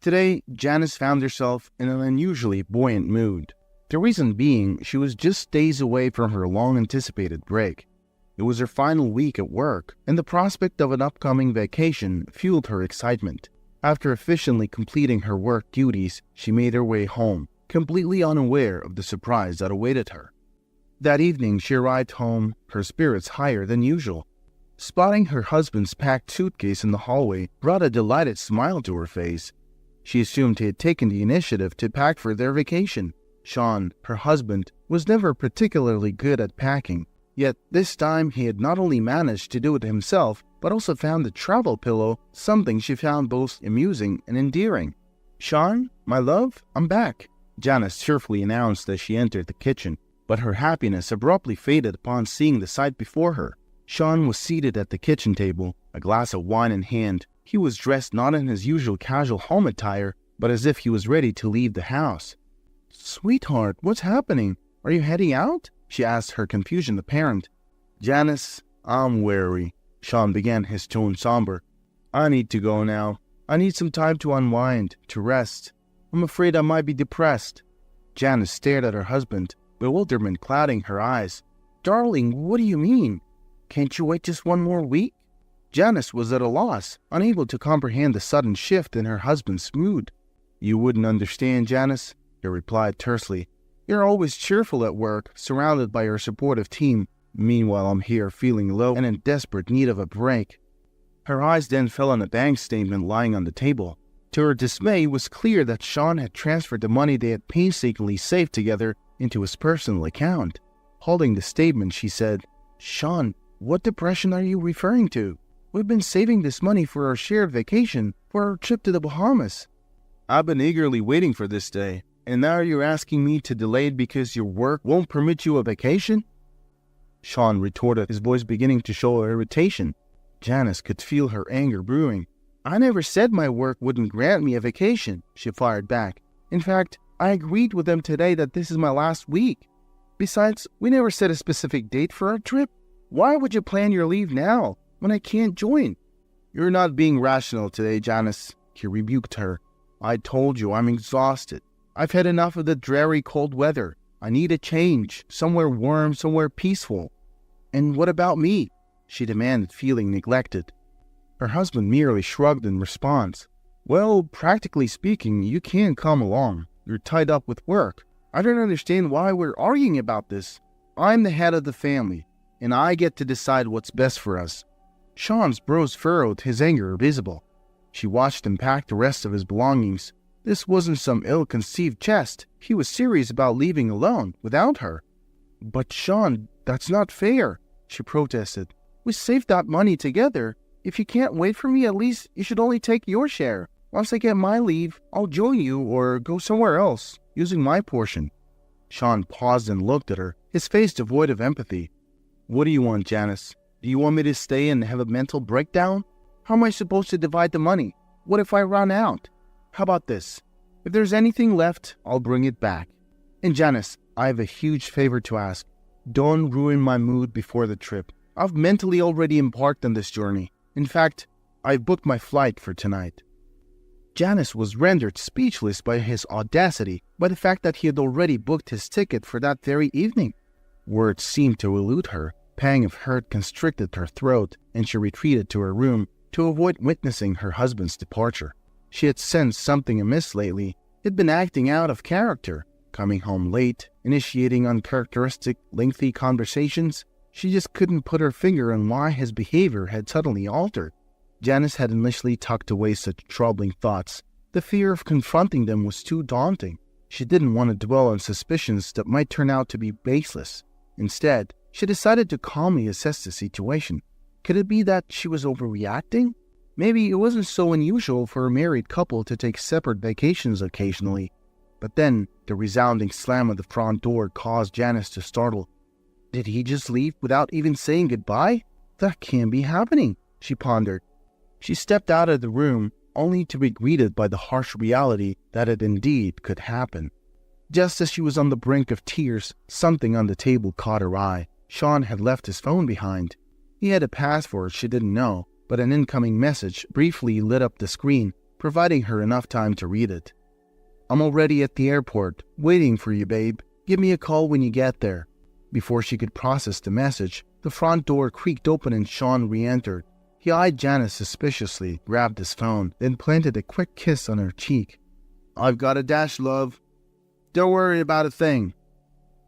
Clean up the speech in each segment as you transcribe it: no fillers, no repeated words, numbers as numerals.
Today, Janice found herself in an unusually buoyant mood. The reason being, she was just days away from her long-anticipated break. It was her final week at work, and the prospect of an upcoming vacation fueled her excitement. After efficiently completing her work duties, she made her way home, completely unaware of the surprise that awaited her. That evening, she arrived home, her spirits higher than usual. Spotting her husband's packed suitcase in the hallway brought a delighted smile to her face. She assumed he had taken the initiative to pack for their vacation. Sean, her husband, was never particularly good at packing, yet this time he had not only managed to do it himself, but also found the travel pillow something she found both amusing and endearing. "Sean, my love, I'm back," Janice cheerfully announced as she entered the kitchen, but her happiness abruptly faded upon seeing the sight before her. Sean was seated at the kitchen table, a glass of wine in hand. He was dressed not in his usual casual home attire, but as if he was ready to leave the house. "Sweetheart, what's happening? Are you heading out?" she asked, her confusion apparent. "Janice, I'm weary," Sean began, his tone somber. "I need to go now. I need some time to unwind, to rest. I'm afraid I might be depressed." Janice stared at her husband, bewilderment clouding her eyes. "Darling, what do you mean? Can't you wait just one more week?" Janice was at a loss, unable to comprehend the sudden shift in her husband's mood. "You wouldn't understand, Janice," he replied tersely. "You're always cheerful at work, surrounded by your supportive team. Meanwhile, I'm here feeling low and in desperate need of a break." Her eyes then fell on a bank statement lying on the table. To her dismay, it was clear that Sean had transferred the money they had painstakingly saved together into his personal account. Holding the statement, she said, "Sean, what depression are you referring to? We've been saving this money for our shared vacation, for our trip to the Bahamas." "I've been eagerly waiting for this day, and now you're asking me to delay it because your work won't permit you a vacation?" Sean retorted, his voice beginning to show irritation. Janice could feel her anger brewing. "I never said my work wouldn't grant me a vacation," she fired back. "In fact, I agreed with them today that this is my last week. Besides, we never set a specific date for our trip. Why would you plan your leave now, when I can't join?" "You're not being rational today, Janice," he rebuked her. "I told you I'm exhausted. I've had enough of the dreary cold weather. I need a change, somewhere warm, somewhere peaceful." "And what about me?" she demanded, feeling neglected. Her husband merely shrugged in response. "Well, practically speaking, you can't come along. You're tied up with work. I don't understand why we're arguing about this. I'm the head of the family, and I get to decide what's best for us." Sean's brows furrowed, his anger visible. She watched him pack the rest of his belongings. This wasn't some ill-conceived jest. He was serious about leaving alone, without her. "But Sean, that's not fair," she protested. "We saved that money together. If you can't wait for me, at least you should only take your share. Once I get my leave, I'll join you or go somewhere else, using my portion." Sean paused and looked at her, his face devoid of empathy. "What do you want, Janice? Do you want me to stay and have a mental breakdown? How am I supposed to divide the money? What if I run out? How about this? If there's anything left, I'll bring it back. And Janice, I have a huge favor to ask. Don't ruin my mood before the trip. I've mentally already embarked on this journey. In fact, I've booked my flight for tonight." Janice was rendered speechless by his audacity, by the fact that he had already booked his ticket for that very evening. Words seemed to elude her. Pang of hurt constricted her throat, and she retreated to her room to avoid witnessing her husband's departure. She had sensed something amiss lately. He'd been acting out of character, coming home late, initiating uncharacteristic, lengthy conversations. She just couldn't put her finger on why his behavior had suddenly altered. Janice had initially tucked away such troubling thoughts. The fear of confronting them was too daunting. She didn't want to dwell on suspicions that might turn out to be baseless. Instead, she decided to calmly assess the situation. Could it be that she was overreacting? Maybe it wasn't so unusual for a married couple to take separate vacations occasionally. But then, the resounding slam of the front door caused Janice to startle. Did he just leave without even saying goodbye? That can't be happening, she pondered. She stepped out of the room, only to be greeted by the harsh reality that it indeed could happen. Just as she was on the brink of tears, something on the table caught her eye. Sean had left his phone behind. He had a password she didn't know, but an incoming message briefly lit up the screen. providing her enough time to read it. "I'm already at the airport, waiting for you, babe. Give me a call when you get there." Before she could process the message, the front door creaked open and Sean re-entered. He eyed Janice suspiciously, grabbed his phone, then planted a quick kiss on her cheek. "I've got a dash, love. Don't worry about a thing."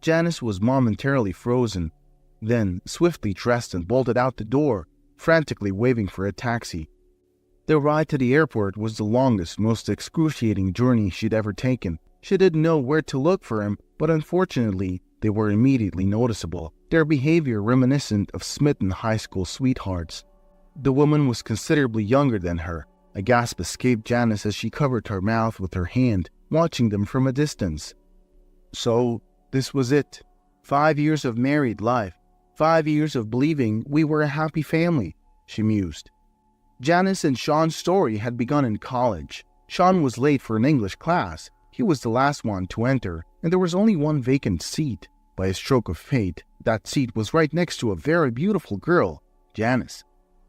Janice was momentarily frozen, then swiftly dressed and bolted out the door, frantically waving for a taxi. Their ride to the airport was the longest, most excruciating journey she'd ever taken. She didn't know where to look for him, but unfortunately, they were immediately noticeable, their behavior reminiscent of smitten high school sweethearts. The woman was considerably younger than her. A gasp escaped Janice as she covered her mouth with her hand, watching them from a distance. So, this was it. 5 years of married life. 5 years of believing we were a happy family, she mused. Janice and Sean's story had begun in college. Sean was late for an English class. He was the last one to enter, and there was only one vacant seat. By a stroke of fate, that seat was right next to a very beautiful girl, Janice.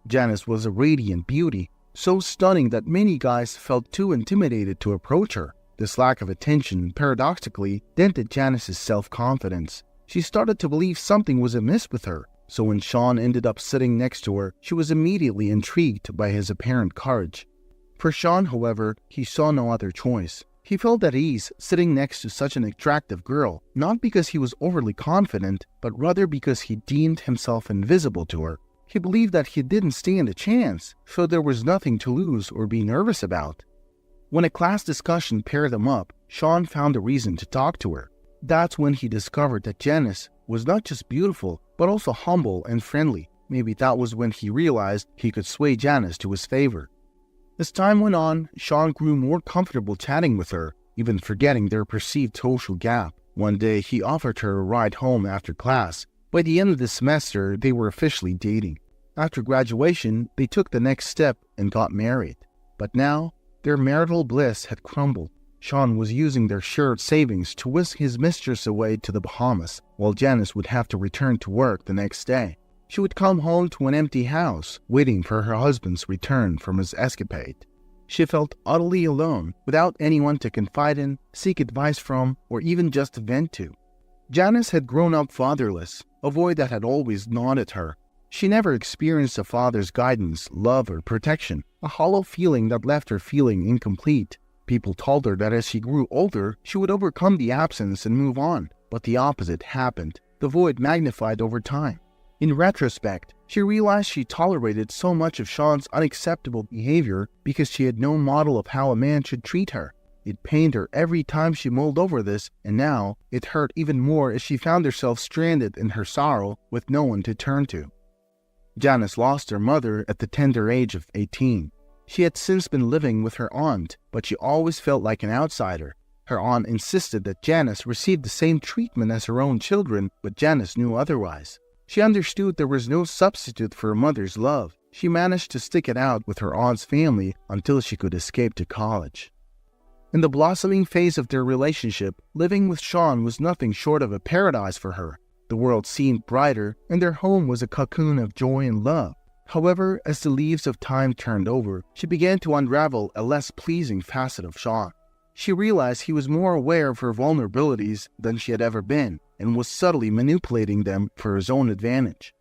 Janice was a radiant beauty, so stunning that many guys felt too intimidated to approach her. This lack of attention, paradoxically, dented Janice's self-confidence. She started to believe something was amiss with her, so when Sean ended up sitting next to her, she was immediately intrigued by his apparent courage. For Sean, however, he saw no other choice. He felt at ease sitting next to such an attractive girl, not because he was overly confident, but rather because he deemed himself invisible to her. He believed that he didn't stand a chance, so there was nothing to lose or be nervous about. When a class discussion paired them up, Sean found a reason to talk to her. That's when he discovered that Janice was not just beautiful, but also humble and friendly. Maybe that was when he realized he could sway Janice to his favor. As time went on, Sean grew more comfortable chatting with her, even forgetting their perceived social gap. One day, he offered her a ride home after class. By the end of the semester, they were officially dating. After graduation, they took the next step and got married. But now, their marital bliss had crumbled. Sean was using their shared savings to whisk his mistress away to the Bahamas, while Janice would have to return to work the next day. She would come home to an empty house, waiting for her husband's return from his escapade. She felt utterly alone, without anyone to confide in, seek advice from, or even just vent to. Janice had grown up fatherless, a void that had always gnawed at her. She never experienced a father's guidance, love, or protection, a hollow feeling that left her feeling incomplete. People told her that as she grew older, she would overcome the absence and move on, but the opposite happened. The void magnified over time. In retrospect, she realized she tolerated so much of Sean's unacceptable behavior because she had no model of how a man should treat her. It pained her every time she mulled over this, and now it hurt even more as she found herself stranded in her sorrow with no one to turn to. Janice lost her mother at the tender age of 18. She had since been living with her aunt, but she always felt like an outsider. Her aunt insisted that Janice receive the same treatment as her own children, but Janice knew otherwise. She understood there was no substitute for a mother's love. She managed to stick it out with her aunt's family until she could escape to college. In the blossoming phase of their relationship, living with Sean was nothing short of a paradise for her. The world seemed brighter, and their home was a cocoon of joy and love. However, as the leaves of time turned over, she began to unravel a less pleasing facet of Sean. She realized he was more aware of her vulnerabilities than she had ever been, and was subtly manipulating them for his own advantage.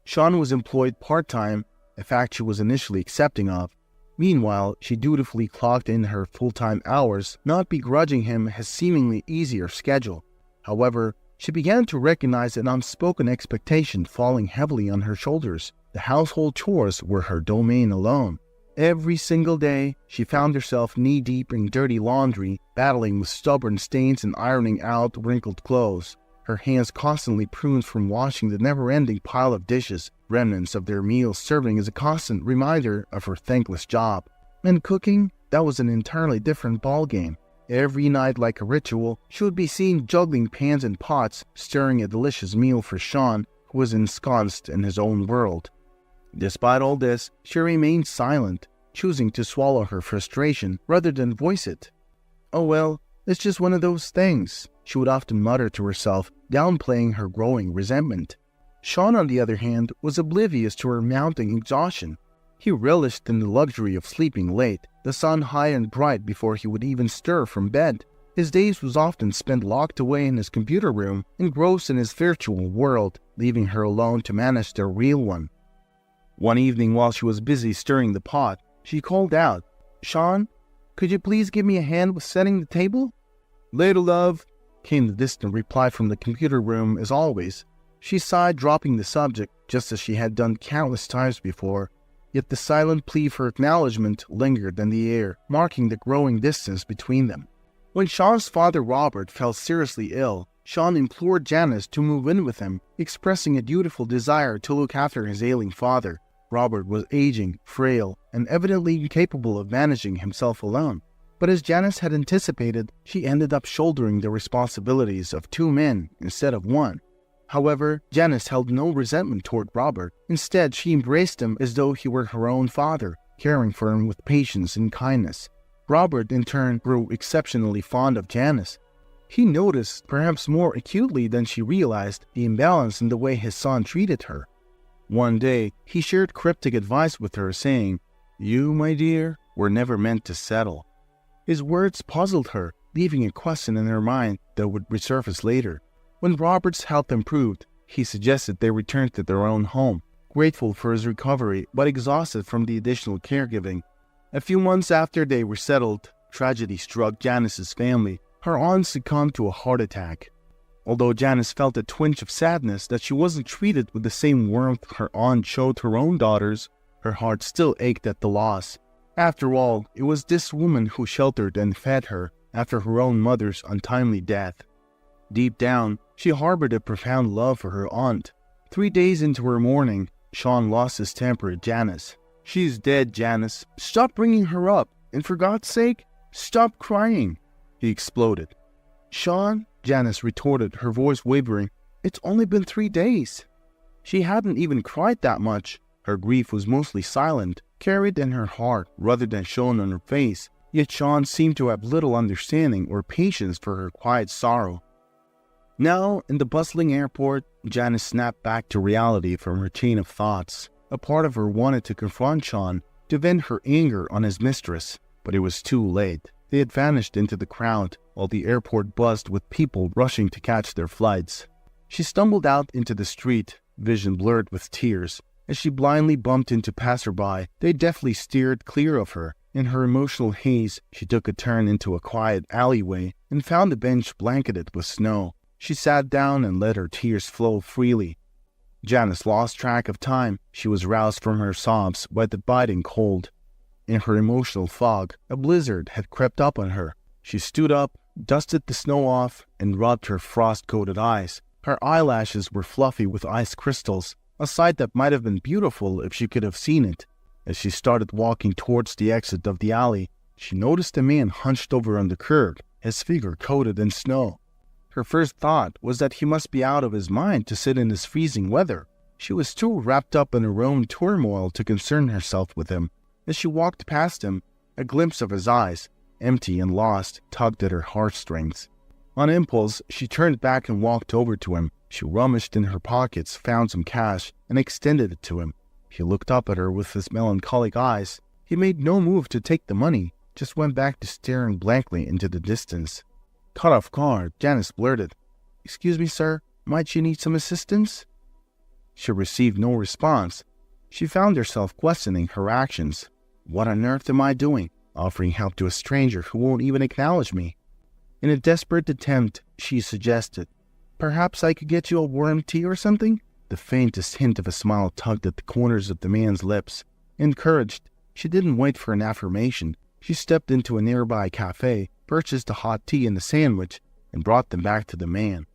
Sean was employed part-time, a fact she was initially accepting of. Meanwhile, she dutifully clocked in her full-time hours, not begrudging him his seemingly easier schedule. However, she began to recognize an unspoken expectation falling heavily on her shoulders. The household chores were her domain alone. Every single day, she found herself knee-deep in dirty laundry, battling with stubborn stains and ironing out wrinkled clothes. Her hands constantly pruned from washing the never-ending pile of dishes, remnants of their meals serving as a constant reminder of her thankless job. And cooking, that was an entirely different ballgame. Every night, like a ritual, she would be seen juggling pans and pots, stirring a delicious meal for Sean, who was ensconced in his own world. Despite all this, she remained silent, choosing to swallow her frustration rather than voice it. "Oh well, it's just one of those things," she would often mutter to herself, downplaying her growing resentment. Sean, on the other hand, was oblivious to her mounting exhaustion. He relished in the luxury of sleeping late, the sun high and bright before he would even stir from bed. His days was often spent locked away in his computer room, engrossed in his virtual world, leaving her alone to manage their real one. One evening while she was busy stirring the pot, she called out, "Sean, could you please give me a hand with setting the table?" "Later, love," came the distant reply from the computer room as always. She sighed, dropping the subject, just as she had done countless times before, yet the silent plea for acknowledgement lingered in the air, marking the growing distance between them. When Sean's father Robert fell seriously ill, Sean implored Janice to move in with him, expressing a dutiful desire to look after his ailing father. Robert was aging, frail, and evidently incapable of managing himself alone. But as Janice had anticipated, she ended up shouldering the responsibilities of two men instead of one. However, Janice held no resentment toward Robert. Instead, she embraced him as though he were her own father, caring for him with patience and kindness. Robert, in turn, grew exceptionally fond of Janice. He noticed, perhaps more acutely than she realized, the imbalance in the way his son treated her. One day, he shared cryptic advice with her, saying, "You, my dear, were never meant to settle." His words puzzled her, leaving a question in her mind that would resurface later. When Robert's health improved, he suggested they return to their own home, grateful for his recovery but exhausted from the additional caregiving. A few months after they were settled, tragedy struck Janice's family. Her aunt succumbed to a heart attack. Although Janice felt a twinge of sadness that she wasn't treated with the same warmth her aunt showed her own daughters, her heart still ached at the loss. After all, it was this woman who sheltered and fed her after her own mother's untimely death. Deep down, she harbored a profound love for her aunt. 3 days into her mourning, Sean lost his temper at Janice. "She's dead, Janice. Stop bringing her up, and for God's sake, stop crying," he exploded. "Sean," Janice retorted, her voice wavering, "it's only been 3 days." She hadn't even cried that much. Her grief was mostly silent, carried in her heart rather than shown on her face, yet Sean seemed to have little understanding or patience for her quiet sorrow. Now, in the bustling airport, Janice snapped back to reality from her chain of thoughts. A part of her wanted to confront Sean, to vent her anger on his mistress, but it was too late. They had vanished into the crowd, while the airport buzzed with people rushing to catch their flights. She stumbled out into the street, vision blurred with tears. As she blindly bumped into passerby, they deftly steered clear of her. In her emotional haze, she took a turn into a quiet alleyway and found a bench blanketed with snow. She sat down and let her tears flow freely. Janice lost track of time. She was roused from her sobs by the biting cold. In her emotional fog, a blizzard had crept up on her. She stood up, dusted the snow off, and rubbed her frost-coated eyes. Her eyelashes were fluffy with ice crystals, a sight that might have been beautiful if she could have seen it. As she started walking towards the exit of the alley, she noticed a man hunched over on the curb, his figure coated in snow. Her first thought was that he must be out of his mind to sit in this freezing weather. She was too wrapped up in her own turmoil to concern herself with him. As she walked past him, a glimpse of his eyes, empty and lost, tugged at her heartstrings. On impulse, she turned back and walked over to him. She rummaged in her pockets, found some cash, and extended it to him. He looked up at her with his melancholic eyes. He made no move to take the money, just went back to staring blankly into the distance. Caught off guard, Janice blurted, "Excuse me, sir, might you need some assistance?" She received no response. She found herself questioning her actions. What on earth am I doing, offering help to a stranger who won't even acknowledge me? In a desperate attempt, she suggested, "Perhaps I could get you a warm tea or something?" The faintest hint of a smile tugged at the corners of the man's lips. Encouraged, she didn't wait for an affirmation. She stepped into a nearby cafe, purchased a hot tea and a sandwich, and brought them back to the man.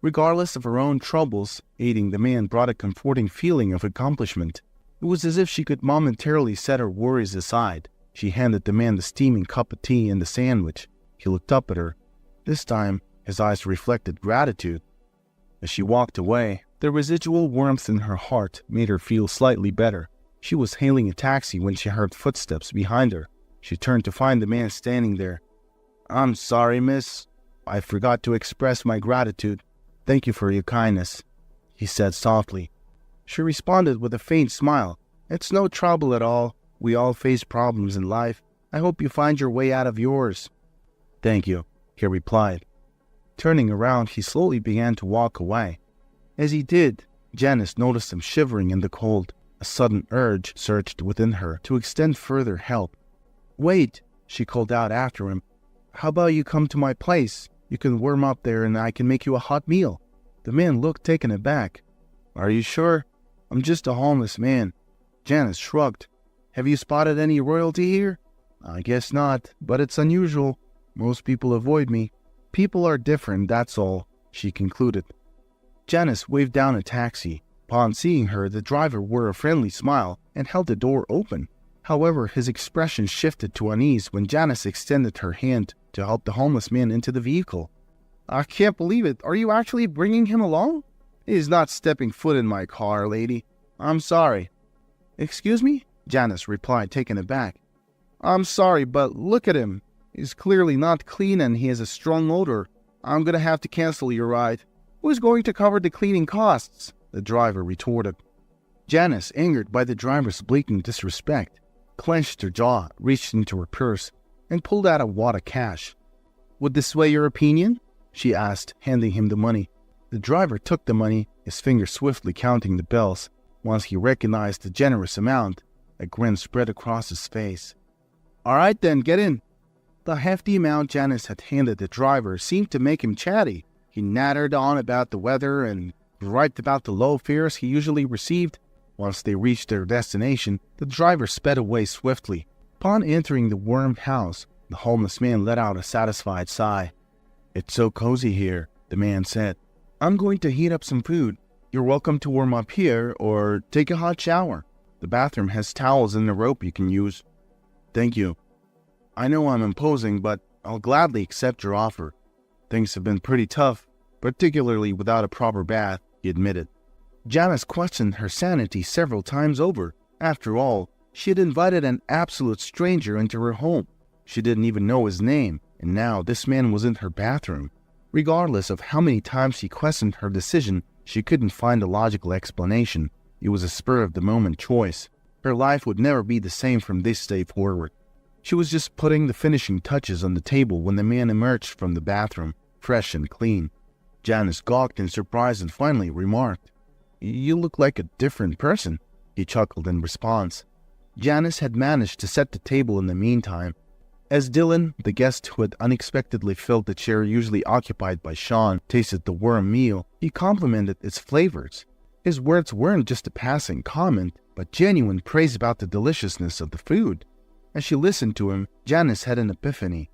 Regardless of her own troubles, aiding the man brought a comforting feeling of accomplishment. It was as if she could momentarily set her worries aside. She handed the man the steaming cup of tea and the sandwich. He looked up at her. This time, his eyes reflected gratitude. As she walked away, the residual warmth in her heart made her feel slightly better. She was hailing a taxi when she heard footsteps behind her. She turned to find the man standing there. "I'm sorry, miss. I forgot to express my gratitude. Thank you for your kindness," he said softly. She responded with a faint smile. It's no trouble at all. We all face problems in life. I hope you find your way out of yours." "Thank you," he replied. Turning around, he slowly began to walk away. As he did, Janice noticed him shivering in the cold. A sudden urge surged within her to extend further help. "Wait," she called out after him. "How about you come to my place? You can warm up there and I can make you a hot meal." The man looked taken aback. "Are you sure? I'm just a homeless man." Janice shrugged. "Have you spotted any royalty here?" "I guess not, but it's unusual. Most people avoid me. People are different, that's all," she concluded. Janice waved down a taxi. Upon seeing her, the driver wore a friendly smile and held the door open. However, his expression shifted to unease when Janice extended her hand to help the homeless man into the vehicle. "I can't believe it. Are you actually bringing him along?" "He's not stepping foot in my car, lady. I'm sorry." "Excuse me?" Janice replied, taken aback. "I'm sorry, but look at him. He's clearly not clean and he has a strong odor. I'm going to have to cancel your ride." "Who's going to cover the cleaning costs?" the driver retorted. Janice, angered by the driver's blatant disrespect, clenched her jaw, reached into her purse, and pulled out a wad of cash. "Would this sway your opinion?" she asked, handing him the money. The driver took the money, his fingers swiftly counting the bills. Once he recognized the generous amount, a grin spread across his face. "All right then, get in." The hefty amount Janice had handed the driver seemed to make him chatty. He nattered on about the weather and griped about the low fares he usually received. Once they reached their destination, the driver sped away swiftly. Upon entering the warm house, the homeless man let out a satisfied sigh. "It's so cozy here," the man said. "I'm going to heat up some food. You're welcome to warm up here or take a hot shower. The bathroom has towels and a rope you can use." "Thank you. I know I'm imposing, but I'll gladly accept your offer. Things have been pretty tough, particularly without a proper bath," he admitted. Janice questioned her sanity several times over. After all, she had invited an absolute stranger into her home. She didn't even know his name, and now this man was in her bathroom. Regardless of how many times she questioned her decision, she couldn't find a logical explanation. It was a spur-of-the-moment choice. Her life would never be the same from this day forward. She was just putting the finishing touches on the table when the man emerged from the bathroom, fresh and clean. Janice gawked in surprise and finally remarked, "You look like a different person." He chuckled in response. Janice had managed to set the table in the meantime. As Dylan, the guest who had unexpectedly filled the chair usually occupied by Sean, tasted the warm meal, he complimented its flavors. His words weren't just a passing comment, but genuine praise about the deliciousness of the food. As she listened to him, Janice had an epiphany.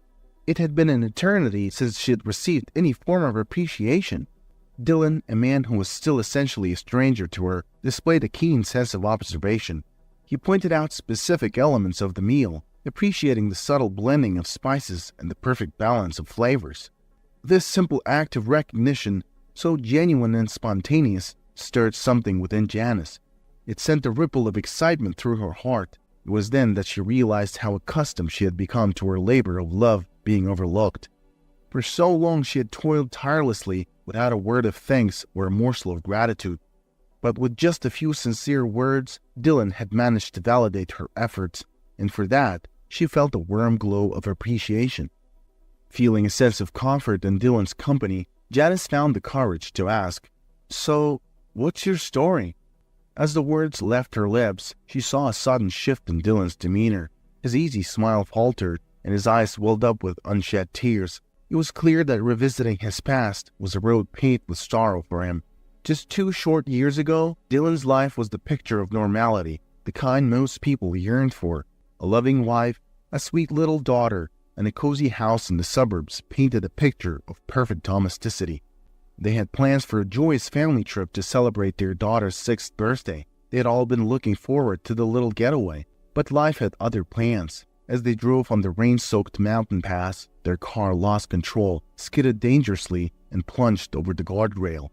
It had been an eternity since she had received any form of appreciation. Dylan, a man who was still essentially a stranger to her, displayed a keen sense of observation. He pointed out specific elements of the meal, appreciating the subtle blending of spices and the perfect balance of flavors. This simple act of recognition, so genuine and spontaneous, stirred something within Janice. It sent a ripple of excitement through her heart. It was then that she realized how accustomed she had become to her labor of love being overlooked. For so long she had toiled tirelessly without a word of thanks or a morsel of gratitude. But with just a few sincere words, Dylan had managed to validate her efforts, and for that, she felt a warm glow of appreciation. Feeling a sense of comfort in Dylan's company, Janice found the courage to ask, "So, what's your story?" As the words left her lips, she saw a sudden shift in Dylan's demeanor. His easy smile faltered, and his eyes welled up with unshed tears. It was clear that revisiting his past was a road paved with sorrow for him. Just 2 short years ago, Dylan's life was the picture of normality, the kind most people yearned for. A loving wife, a sweet little daughter, and a cozy house in the suburbs painted a picture of perfect domesticity. They had plans for a joyous family trip to celebrate their daughter's 6th birthday. They had all been looking forward to the little getaway, but life had other plans. As they drove on the rain-soaked mountain pass, their car lost control, skidded dangerously, and plunged over the guardrail.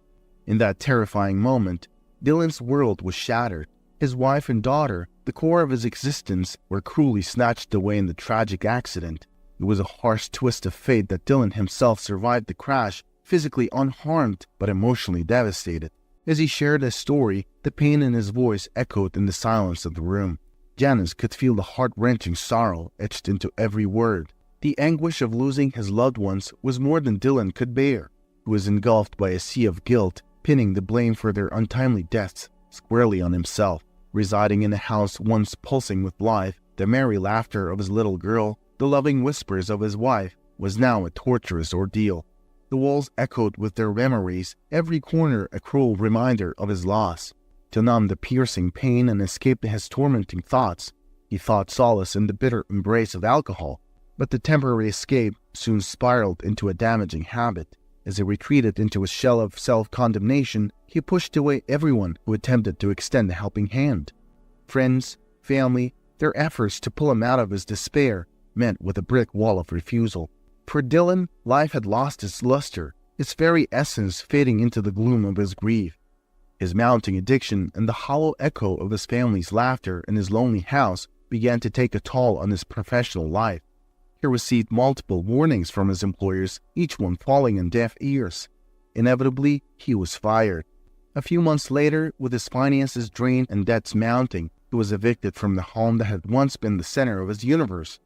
In that terrifying moment, Dylan's world was shattered. His wife and daughter, the core of his existence, were cruelly snatched away in the tragic accident. It was a harsh twist of fate that Dylan himself survived the crash, physically unharmed but emotionally devastated. As he shared his story, the pain in his voice echoed in the silence of the room. Janice could feel the heart-wrenching sorrow etched into every word. The anguish of losing his loved ones was more than Dylan could bear. He was engulfed by a sea of guilt, pinning the blame for their untimely deaths squarely on himself. Residing in a house once pulsing with life, the merry laughter of his little girl, the loving whispers of his wife, was now a torturous ordeal. The walls echoed with their memories, every corner a cruel reminder of his loss. To numb the piercing pain and escape his tormenting thoughts, he sought solace in the bitter embrace of alcohol, but the temporary escape soon spiraled into a damaging habit. As he retreated into a shell of self-condemnation, he pushed away everyone who attempted to extend a helping hand. Friends, family, their efforts to pull him out of his despair met with a brick wall of refusal. For Dylan, life had lost its luster, its very essence fading into the gloom of his grief. His mounting addiction and the hollow echo of his family's laughter in his lonely house began to take a toll on his professional life. He received multiple warnings from his employers, each one falling on deaf ears. Inevitably, he was fired. A few months later, with his finances drained and debts mounting, he was evicted from the home that had once been the center of his universe.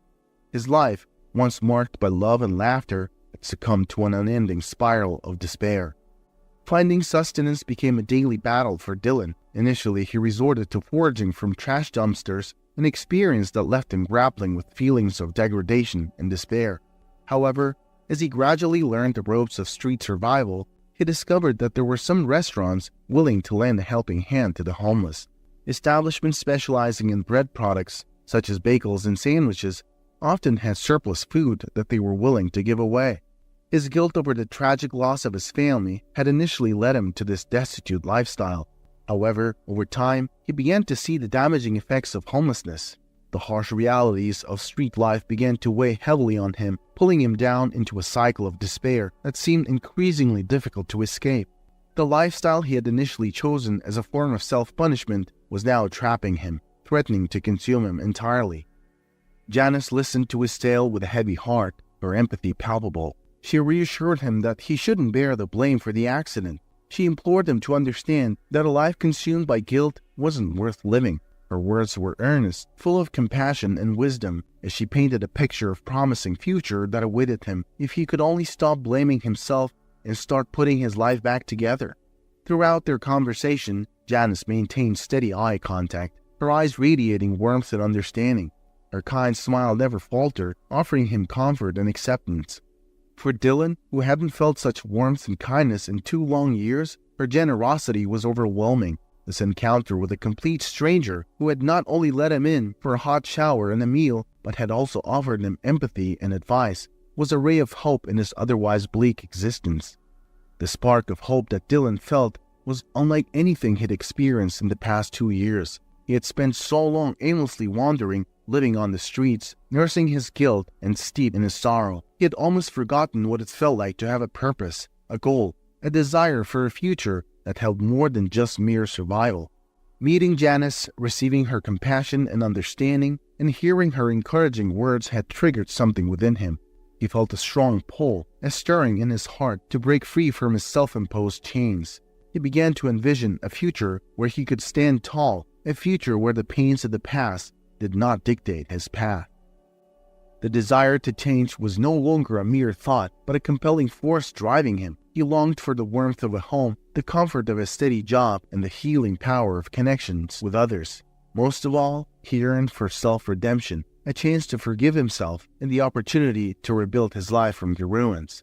His life, once marked by love and laughter, had succumbed to an unending spiral of despair. Finding sustenance became a daily battle for Dylan. Initially, he resorted to foraging from trash dumpsters, an experience that left him grappling with feelings of degradation and despair. However, as he gradually learned the ropes of street survival, he discovered that there were some restaurants willing to lend a helping hand to the homeless. Establishments specializing in bread products, such as bagels and sandwiches, often had surplus food that they were willing to give away. His guilt over the tragic loss of his family had initially led him to this destitute lifestyle. However, over time, he began to see the damaging effects of homelessness. The harsh realities of street life began to weigh heavily on him, pulling him down into a cycle of despair that seemed increasingly difficult to escape. The lifestyle he had initially chosen as a form of self-punishment was now trapping him, threatening to consume him entirely. Janice listened to his tale with a heavy heart, her empathy palpable. She reassured him that he shouldn't bear the blame for the accident. She implored him to understand that a life consumed by guilt wasn't worth living. Her words were earnest, full of compassion and wisdom, as she painted a picture of promising future that awaited him if he could only stop blaming himself and start putting his life back together. Throughout their conversation, Janice maintained steady eye contact, her eyes radiating warmth and understanding. Her kind smile never faltered, offering him comfort and acceptance. For Dylan, who hadn't felt such warmth and kindness in 2 long years, her generosity was overwhelming. This encounter with a complete stranger who had not only let him in for a hot shower and a meal, but had also offered him empathy and advice, was a ray of hope in his otherwise bleak existence. The spark of hope that Dylan felt was unlike anything he'd experienced in the past 2 years. He had spent so long aimlessly wandering, living on the streets, nursing his guilt and steeped in his sorrow. He had almost forgotten what it felt like to have a purpose, a goal, a desire for a future that held more than just mere survival. Meeting Janice, receiving her compassion and understanding, and hearing her encouraging words had triggered something within him. He felt a strong pull, a stirring in his heart to break free from his self-imposed chains. He began to envision a future where he could stand tall, a future where the pains of the past did not dictate his path. The desire to change was no longer a mere thought, but a compelling force driving him. He longed for the warmth of a home, the comfort of a steady job, and the healing power of connections with others. Most of all, he yearned for self-redemption, a chance to forgive himself, and the opportunity to rebuild his life from the ruins.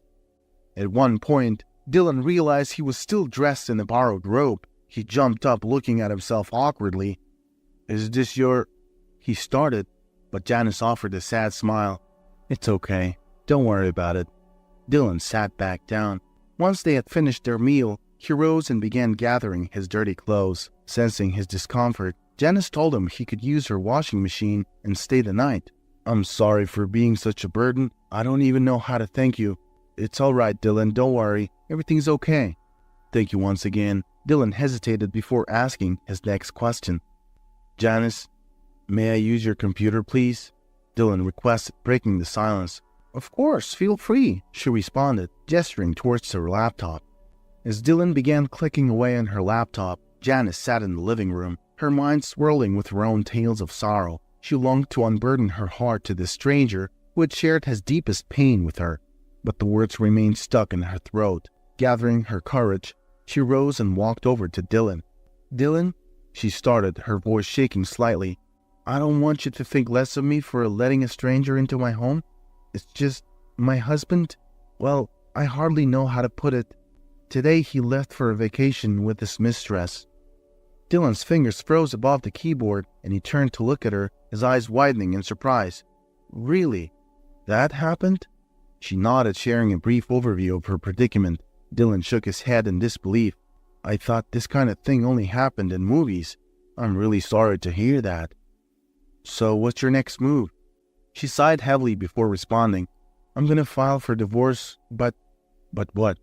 At one point, Dylan realized he was still dressed in a borrowed robe. He jumped up, looking at himself awkwardly. "Is this your—" he started, but Janice offered a sad smile. "It's okay. Don't worry about it." Dylan sat back down. Once they had finished their meal, he rose and began gathering his dirty clothes. Sensing his discomfort, Janice told him he could use her washing machine and stay the night. "I'm sorry for being such a burden. I don't even know how to thank you." "It's all right, Dylan. Don't worry. Everything's okay." "Thank you once again." Dylan hesitated before asking his next question. "Janice, may I use your computer, please?" Dylan requested, breaking the silence. "Of course, feel free," she responded, gesturing towards her laptop. As Dylan began clicking away on her laptop, Janice sat in the living room, her mind swirling with her own tales of sorrow. She longed to unburden her heart to this stranger who had shared his deepest pain with her, but the words remained stuck in her throat. Gathering her courage, she rose and walked over to Dylan. "Dylan," she started, her voice shaking slightly, "I don't want you to think less of me for letting a stranger into my home. It's just, my husband, well, I hardly know how to put it. Today he left for a vacation with his mistress." Dylan's fingers froze above the keyboard, and he turned to look at her, his eyes widening in surprise. "Really? That happened?" She nodded, sharing a brief overview of her predicament. Dylan shook his head in disbelief. "I thought this kind of thing only happened in movies. I'm really sorry to hear that." "So what's your next move?" She sighed heavily before responding. "I'm gonna file for divorce, but..." "But what?"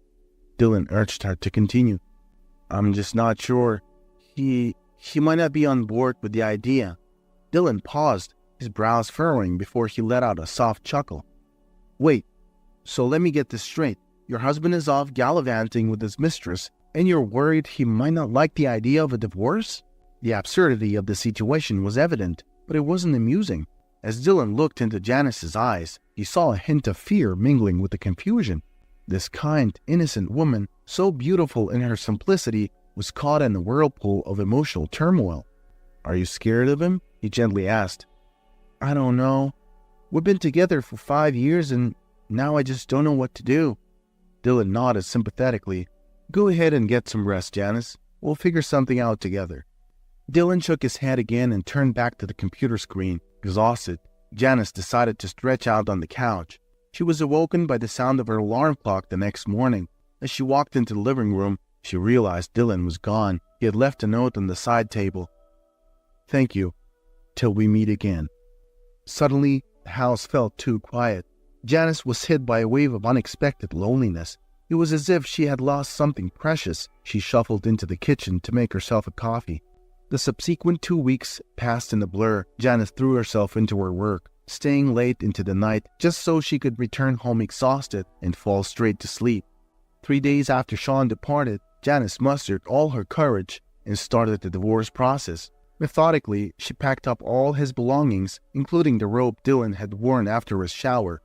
Dylan urged her to continue. "I'm just not sure. He might not be on board with the idea." Dylan paused, his brows furrowing before he let out a soft chuckle. "Wait, so let me get this straight. Your husband is off gallivanting with his mistress, and you're worried he might not like the idea of a divorce?" The absurdity of the situation was evident, but it wasn't amusing. As Dylan looked into Janice's eyes, he saw a hint of fear mingling with the confusion. This kind, innocent woman, so beautiful in her simplicity, was caught in a whirlpool of emotional turmoil. "Are you scared of him?" he gently asked. "I don't know. We've been together for 5 years, and now I just don't know what to do." Dylan nodded sympathetically. "Go ahead and get some rest, Janice. We'll figure something out together." Dylan shook his head again and turned back to the computer screen. Exhausted, Janice decided to stretch out on the couch. She was awoken by the sound of her alarm clock the next morning. As she walked into the living room, she realized Dylan was gone. He had left a note on the side table. "Thank you. Till we meet again." Suddenly, the house felt too quiet. Janice was hit by a wave of unexpected loneliness. It was as if she had lost something precious. She shuffled into the kitchen to make herself a coffee. The subsequent 2 weeks passed in a blur. Janice threw herself into her work, staying late into the night just so she could return home exhausted and fall straight to sleep. 3 days after Sean departed, Janice mustered all her courage and started the divorce process. Methodically, she packed up all his belongings, including the robe Dylan had worn after his shower.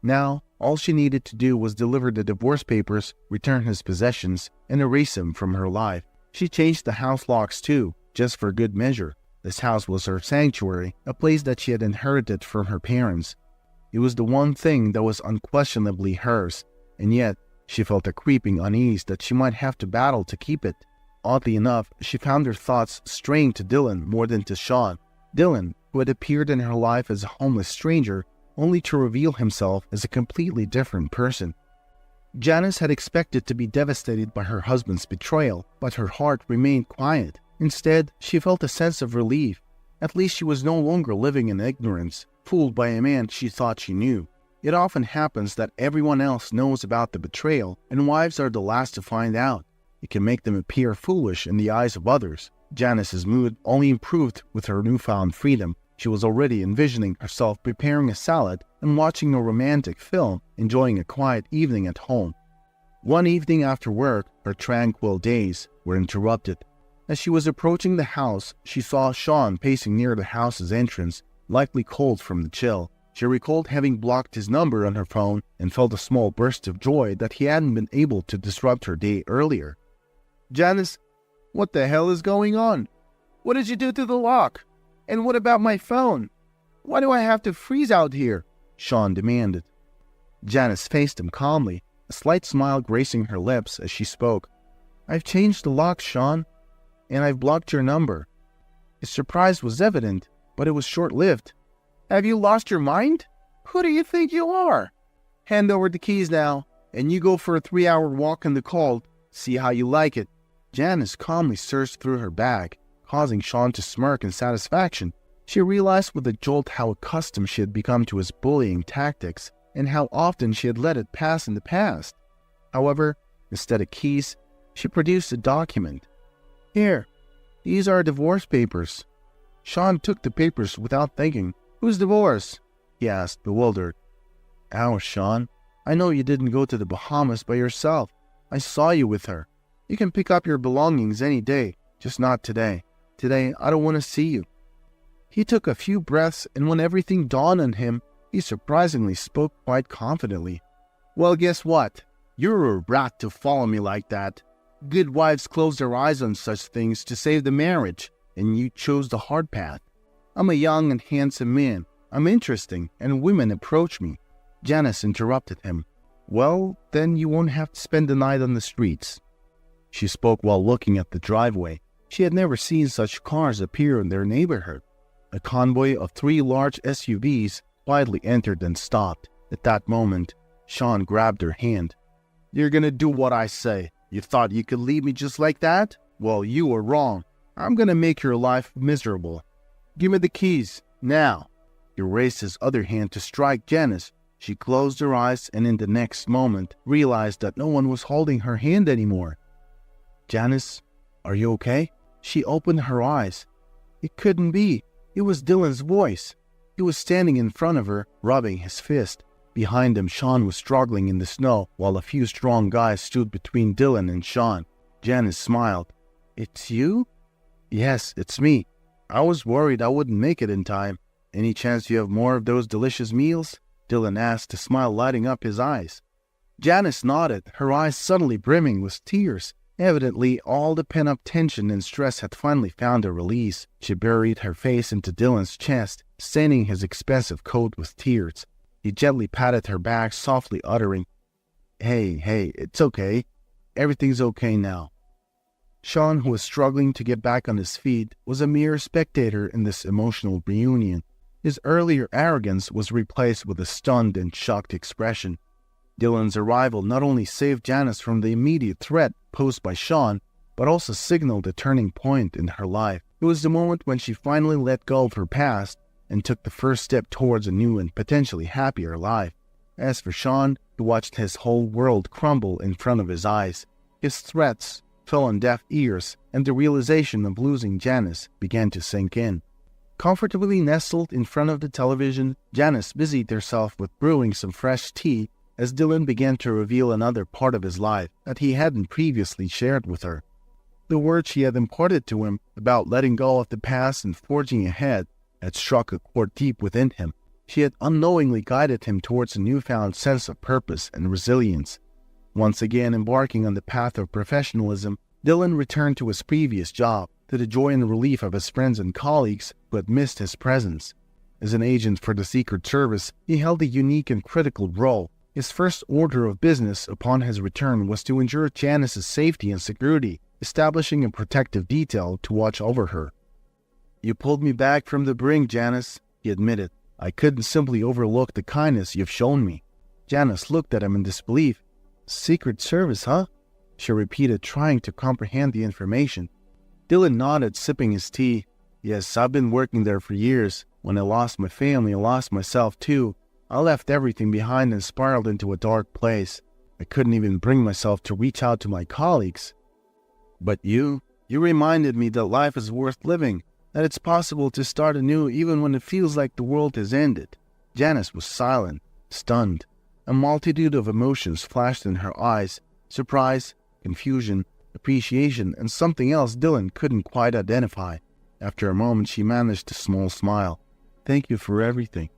Now, all she needed to do was deliver the divorce papers, return his possessions, and erase him from her life. She changed the house locks too, just for good measure. This house was her sanctuary, a place that she had inherited from her parents. It was the one thing that was unquestionably hers, and yet she felt a creeping unease that she might have to battle to keep it. Oddly enough, she found her thoughts straying to Dylan more than to Sean. Dylan, who had appeared in her life as a homeless stranger, only to reveal himself as a completely different person. Janice had expected to be devastated by her husband's betrayal, but her heart remained quiet. Instead, she felt a sense of relief. At least she was no longer living in ignorance, fooled by a man she thought she knew. It often happens that everyone else knows about the betrayal, and wives are the last to find out. It can make them appear foolish in the eyes of others. Janice's mood only improved with her newfound freedom. She was already envisioning herself preparing a salad and watching a romantic film, enjoying a quiet evening at home. One evening after work, her tranquil days were interrupted. As she was approaching the house, she saw Sean pacing near the house's entrance, likely cold from the chill. She recalled having blocked his number on her phone and felt a small burst of joy that he hadn't been able to disrupt her day earlier. "Janice, what the hell is going on? What did you do to the lock? And what about my phone? Why do I have to freeze out here?" Sean demanded. Janice faced him calmly, a slight smile gracing her lips as she spoke. "I've changed the lock, Sean, and I've blocked your number." His surprise was evident, but it was short-lived. "Have you lost your mind? Who do you think you are? Hand over the keys now, and you go for a 3-hour walk in the cold. See how you like it." Janice calmly searched through her bag, causing Sean to smirk in satisfaction. She realized with a jolt how accustomed she had become to his bullying tactics, and how often she had let it pass in the past. However, instead of keys, she produced a document. "Here, these are divorce papers." Sean took the papers without thinking. "Whose divorce?" he asked, bewildered. "Ours, Sean. I know you didn't go to the Bahamas by yourself. I saw you with her." You can pick up your belongings any day, just not today. Today, I don't want to see you." He took a few breaths, and when everything dawned on him, he surprisingly spoke quite confidently. "Well, guess what? You're a brat to follow me like that. Good wives close their eyes on such things to save the marriage, and you chose the hard path. I'm a young and handsome man. I'm interesting, and women approach me." Janice interrupted him. "Well, then you won't have to spend the night on the streets." She spoke while looking at the driveway. She had never seen such cars appear in their neighborhood. A convoy of 3 large SUVs quietly entered and stopped. At that moment, Sean grabbed her hand. "You're gonna do what I say. You thought you could leave me just like that? Well, you were wrong. I'm gonna make your life miserable. Give me the keys, now." He raised his other hand to strike Janice. She closed her eyes and in the next moment realized that no one was holding her hand anymore. "Janice, are you okay?" She opened her eyes. It couldn't be. It was Dylan's voice. He was standing in front of her, rubbing his fist. Behind him, Sean was struggling in the snow, while a few strong guys stood between Dylan and Sean. Janice smiled. "It's you?" "Yes, it's me. I was worried I wouldn't make it in time. Any chance you have more of those delicious meals?" Dylan asked, a smile lighting up his eyes. Janice nodded, her eyes suddenly brimming with tears. Evidently, all the pent-up tension and stress had finally found a release. She buried her face into Dylan's chest, staining his expensive coat with tears. He gently patted her back, softly uttering, Hey, it's okay. Everything's okay now." Sean, who was struggling to get back on his feet, was a mere spectator in this emotional reunion. His earlier arrogance was replaced with a stunned and shocked expression. Dylan's arrival not only saved Janice from the immediate threat posed by Sean, but also signaled a turning point in her life. It was the moment when she finally let go of her past and took the first step towards a new and potentially happier life. As for Sean, he watched his whole world crumble in front of his eyes. His threats fell on deaf ears, and the realization of losing Janice began to sink in. Comfortably nestled in front of the television, Janice busied herself with brewing some fresh tea as Dylan began to reveal another part of his life that he hadn't previously shared with her. The words she had imparted to him about letting go of the past and forging ahead had struck a chord deep within him. She had unknowingly guided him towards a newfound sense of purpose and resilience. Once again embarking on the path of professionalism, Dylan returned to his previous job, to the joy and relief of his friends and colleagues who had missed his presence. As an agent for the Secret Service, he held a unique and critical role. His first order of business upon his return was to ensure Janice's safety and security, establishing a protective detail to watch over her. "You pulled me back from the brink, Janice," he admitted. "I couldn't simply overlook the kindness you've shown me." Janice looked at him in disbelief. "Secret Service, huh?" she repeated, trying to comprehend the information. Dylan nodded, sipping his tea. "Yes, I've been working there for years. When I lost my family, I lost myself too. I left everything behind and spiraled into a dark place. I couldn't even bring myself to reach out to my colleagues. But you reminded me that life is worth living, that it's possible to start anew even when it feels like the world has ended." Janice was silent, stunned. A multitude of emotions flashed in her eyes: surprise, confusion, appreciation, and something else Dylan couldn't quite identify. After a moment, she managed a small smile. "Thank you for everything."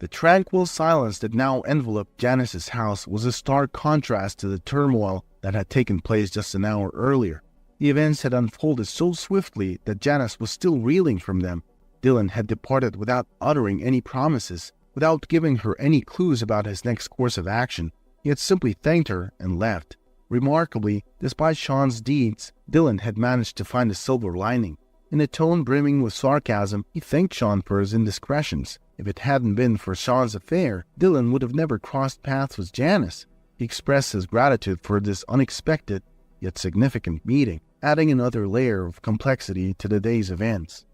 The tranquil silence that now enveloped Janice's house was a stark contrast to the turmoil that had taken place just an hour earlier. The events had unfolded so swiftly that Janice was still reeling from them. Dylan had departed without uttering any promises, without giving her any clues about his next course of action. He had simply thanked her and left. Remarkably, despite Sean's deeds, Dylan had managed to find a silver lining. In a tone brimming with sarcasm, he thanked Sean for his indiscretions. If it hadn't been for Sean's affair, Dylan would have never crossed paths with Janice. He expressed his gratitude for this unexpected yet significant meeting, adding another layer of complexity to the day's events.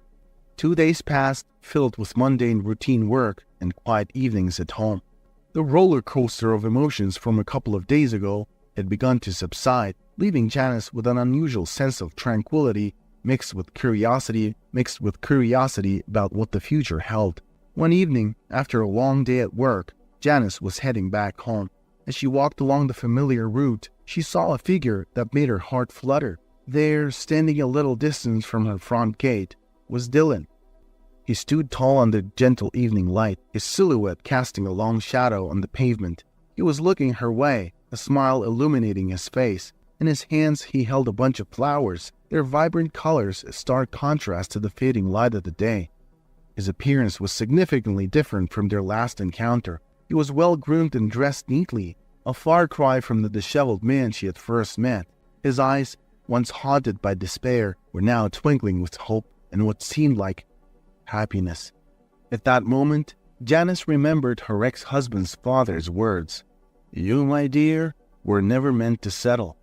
2 days passed, filled with mundane routine work and quiet evenings at home. The roller coaster of emotions from a couple of days ago had begun to subside, leaving Janice with an unusual sense of tranquility mixed with curiosity about what the future held. One evening, after a long day at work, Janice was heading back home. As she walked along the familiar route, she saw a figure that made her heart flutter. There, standing a little distance from her front gate, was Dylan. He stood tall under the gentle evening light, his silhouette casting a long shadow on the pavement. He was looking her way, a smile illuminating his face. In his hands he held a bunch of flowers, their vibrant colors a stark contrast to the fading light of the day. His appearance was significantly different from their last encounter. He was well-groomed and dressed neatly, a far cry from the disheveled man she had first met. His eyes, once haunted by despair, were now twinkling with hope and what seemed like happiness. At that moment, Janice remembered her ex-husband's father's words. "You, my dear, were never meant to settle."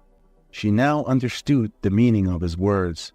She now understood the meaning of his words.